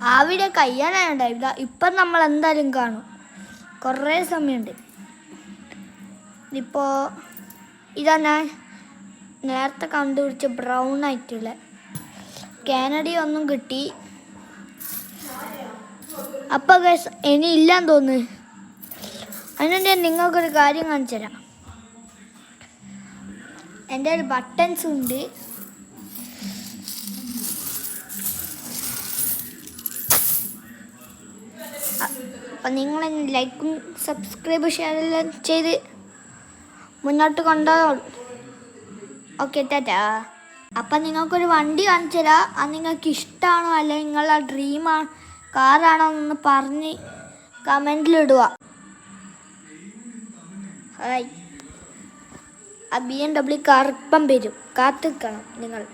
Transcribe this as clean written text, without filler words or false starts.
ആവിടെ കഴിയാനായില്ല. ഇപ്പം നമ്മൾ എന്തായാലും കാണും. കുറേ സമയമുണ്ട്. ഇപ്പോൾ ഇതാ ഞാൻ നേരത്തെ കണ്ടുപിടിച്ച ബ്രൗൺ ആയിട്ടുള്ള കാനഡി ഒന്നും കിട്ടി. അപ്പം ഗൈസ് ഇനി ഇല്ലാന്ന് തോന്നുന്നു. അതിനുവേണ്ടി ഞാൻ നിങ്ങൾക്കൊരു കാര്യം കാണിച്ചു തരാം. എൻ്റെ ഒരു ബട്ടൺസ് ഉണ്ട്. അപ്പം നിങ്ങൾ ലൈക്കും സബ്സ്ക്രൈബ് ഷെയറെല്ലാം ചെയ്ത് മുന്നോട്ട് കൊണ്ടുപോകും. ഓക്കെ, ടാറ്റാ. അപ്പം നിങ്ങൾക്കൊരു വണ്ടി കാണിച്ചു തരാം. അത് നിങ്ങൾക്ക് ഇഷ്ടമാണോ അല്ലെങ്കിൽ നിങ്ങളുടെ ഡ്രീമാണ് കാറാണോ എന്ന് പറഞ്ഞ് കമൻറ്റിലിടുക. ഹായ്, ആ BMW കാർ ഇപ്പം വരും, കാത്തിരിക്കണം നിങ്ങൾ.